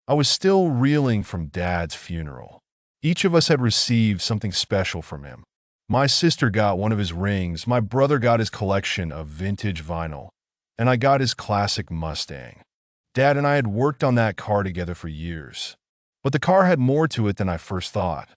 I was still reeling from Dad's funeral. Each of us had received something special from him. My sister got one of his rings, my brother got his collection of vintage vinyl, and I got his classic Mustang. Dad and I had worked on that car together for years. But the car had more to it than I first thought.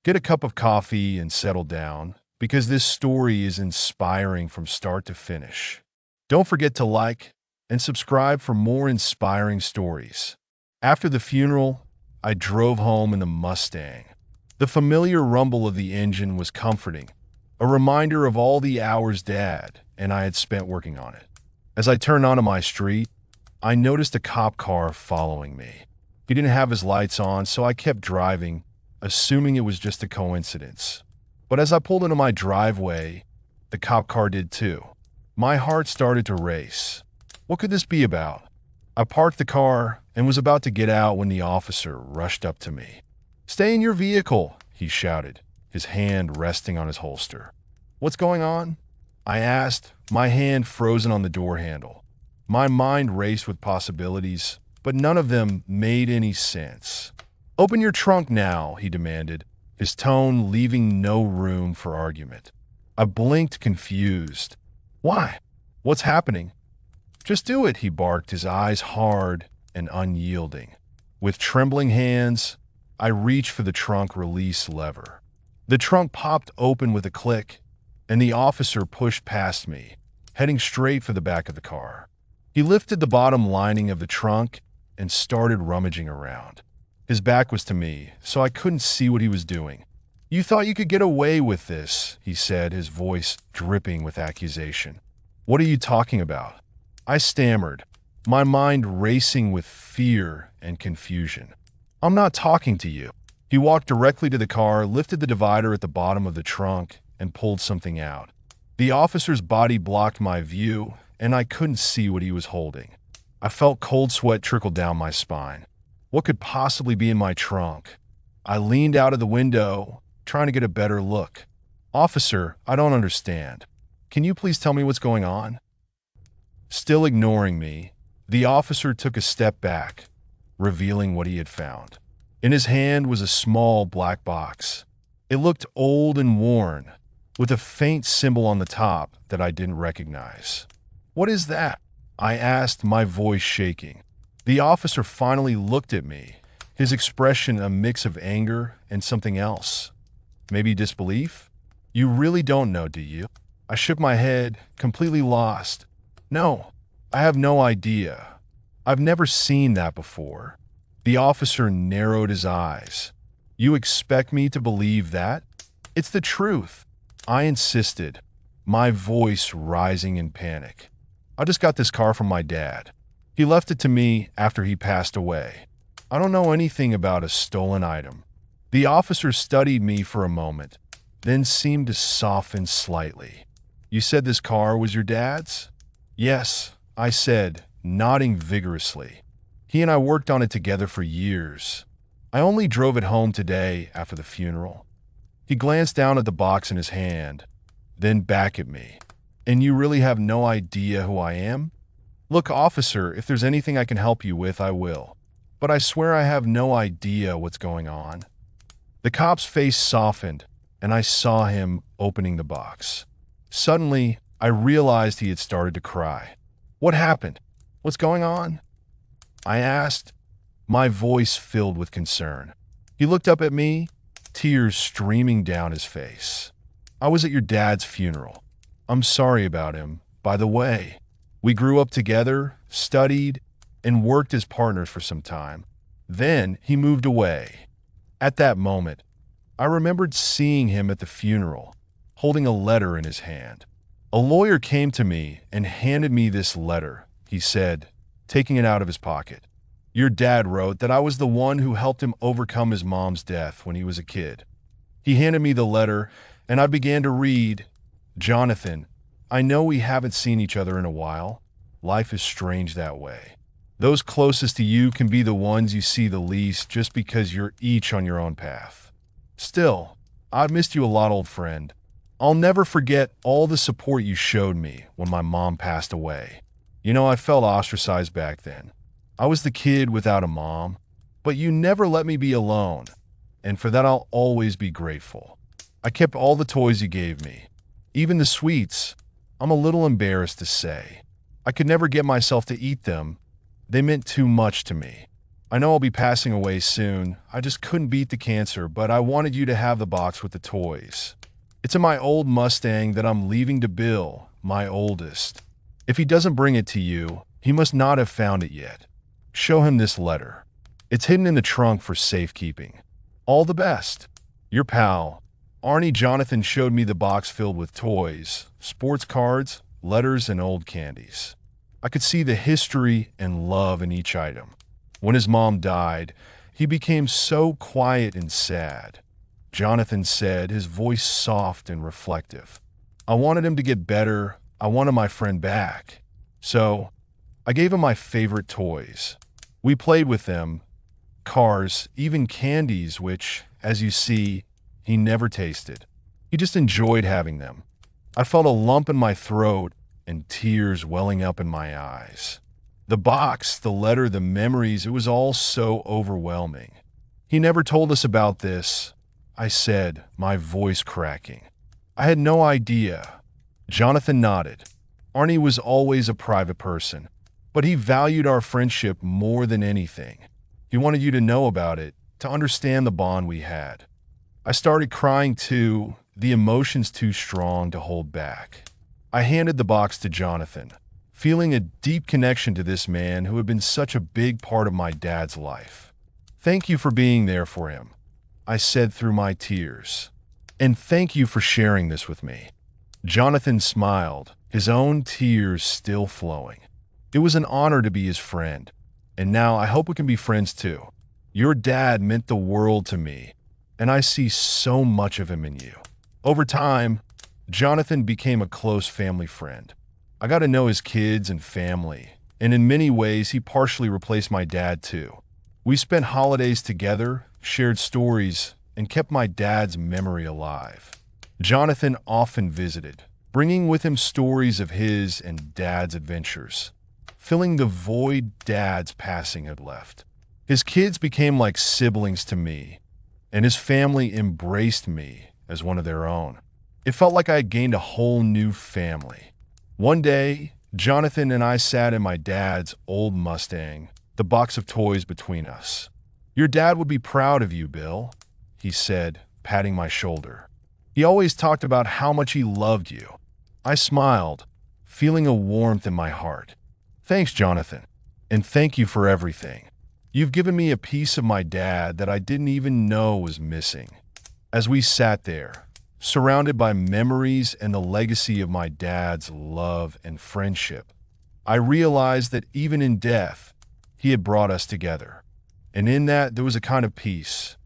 Get a cup of coffee and settle down, because this story is inspiring from start to finish. Don't forget to like and subscribe for more inspiring stories. After the funeral, I drove home in the Mustang. The familiar rumble of the engine was comforting, a reminder of all the hours Dad and I had spent working on it. As I turned onto my street, I noticed a cop car following me. He didn't have his lights on, so I kept driving, assuming it was just a coincidence. But as I pulled into my driveway, the cop car did too. My heart started to race. What could this be about? I parked the car and was about to get out when the officer rushed up to me. "Stay in your vehicle," he shouted, his hand resting on his holster. "What's going on?" I asked, my hand frozen on the door handle. My mind raced with possibilities, but none of them made any sense. "Open your trunk now," he demanded, his tone leaving no room for argument. I blinked, confused. "Why? What's happening?" "Just do it," he barked, his eyes hard and unyielding. With trembling hands, I reached for the trunk release lever. The trunk popped open with a click, and the officer pushed past me, heading straight for the back of the car. He lifted the bottom lining of the trunk and started rummaging around. His back was to me, so I couldn't see what he was doing. "You thought you could get away with this," he said, his voice dripping with accusation. "What are you talking about?" I stammered, my mind racing with fear and confusion. "I'm not talking to you." He walked directly to the car, lifted the divider at the bottom of the trunk, and pulled something out. The officer's body blocked my view, and I couldn't see what he was holding. I felt cold sweat trickle down my spine. What could possibly be in my trunk? I leaned out of the window, trying to get a better look. "Officer, I don't understand. Can you please tell me what's going on?" Still ignoring me, the officer took a step back, revealing what he had found. In his hand was a small black box. It looked old and worn, with a faint symbol on the top that I didn't recognize. "What is that?" I asked, my voice shaking. The officer finally looked at me, his expression a mix of anger and something else. Maybe disbelief? "You really don't know, do you?" I shook my head, completely lost. "No, I have no idea. I've never seen that before." The officer narrowed his eyes. "You expect me to believe that? It's the truth." I insisted, my voice rising in panic. "I just got this car from my dad. He left it to me after he passed away. I don't know anything about a stolen item." The officer studied me for a moment, then seemed to soften slightly. "You said this car was your dad's?" "Yes," I said, nodding vigorously. "He and I worked on it together for years. I only drove it home today after the funeral." He glanced down at the box in his hand, then back at me. "And you really have no idea who I am?" "Look, officer, if there's anything I can help you with, I will. But I swear I have no idea what's going on." The cop's face softened, and I saw him opening the box. Suddenly, I realized he had started to cry. "What happened? What's going on?" I asked, my voice filled with concern. He looked up at me, tears streaming down his face. "I was at your dad's funeral. I'm sorry about him. By the way, we grew up together, studied, and worked as partners for some time. Then he moved away." At that moment, I remembered seeing him at the funeral, holding a letter in his hand. "A lawyer came to me and handed me this letter," he said, taking it out of his pocket. "Your dad wrote that I was the one who helped him overcome his mom's death when he was a kid." He handed me the letter, and I began to read, "Jonathan, I know we haven't seen each other in a while. Life is strange that way. Those closest to you can be the ones you see the least just because you're each on your own path. Still, I've missed you a lot, old friend. I'll never forget all the support you showed me when my mom passed away. You know, I felt ostracized back then. I was the kid without a mom, but you never let me be alone, and for that I'll always be grateful. I kept all the toys you gave me, even the sweets. I'm a little embarrassed to say. I could never get myself to eat them. They meant too much to me. I know I'll be passing away soon. I just couldn't beat the cancer, but I wanted you to have the box with the toys. It's in my old Mustang that I'm leaving to Bill, my oldest. If he doesn't bring it to you, he must not have found it yet. Show him this letter. It's hidden in the trunk for safekeeping. All the best. Your pal, Arnie. Jonathan showed me the box filled with toys, sports cards, letters, and old candies. I could see the history and love in each item. When his mom died, he became so quiet and sad. Jonathan said, his voice soft and reflective. I wanted him to get better. I wanted my friend back. So, I gave him my favorite toys. We played with them, cars, even candies, which, as you see, he never tasted. He just enjoyed having them. I felt a lump in my throat and tears welling up in my eyes. The box, the letter, the memories, it was all so overwhelming. He never told us about this, I said, my voice cracking. I had no idea. Jonathan nodded. Arnie was always a private person, but he valued our friendship more than anything. He wanted you to know about it, to understand the bond we had. I started crying too, the emotions too strong to hold back. I handed the box to Jonathan, feeling a deep connection to this man who had been such a big part of my dad's life. Thank you for being there for him, I said through my tears. And thank you for sharing this with me. Jonathan smiled, his own tears still flowing. It was an honor to be his friend, and now I hope we can be friends too. Your dad meant the world to me, and I see so much of him in you. Over time, Jonathan became a close family friend. I got to know his kids and family, and in many ways, he partially replaced my dad too. We spent holidays together, shared stories, and kept my dad's memory alive. Jonathan often visited, bringing with him stories of his and Dad's adventures, filling the void Dad's passing had left. His kids became like siblings to me, and his family embraced me as one of their own. It felt like I had gained a whole new family. One day, Jonathan and I sat in my dad's old Mustang, the box of toys between us. Your dad would be proud of you, Bill, he said, patting my shoulder. He always talked about how much he loved you. I smiled, feeling a warmth in my heart. Thanks, Jonathan, and thank you for everything. You've given me a piece of my dad that I didn't even know was missing. As we sat there, surrounded by memories and the legacy of my dad's love and friendship, I realized that even in death, he had brought us together. And in that, there was a kind of peace,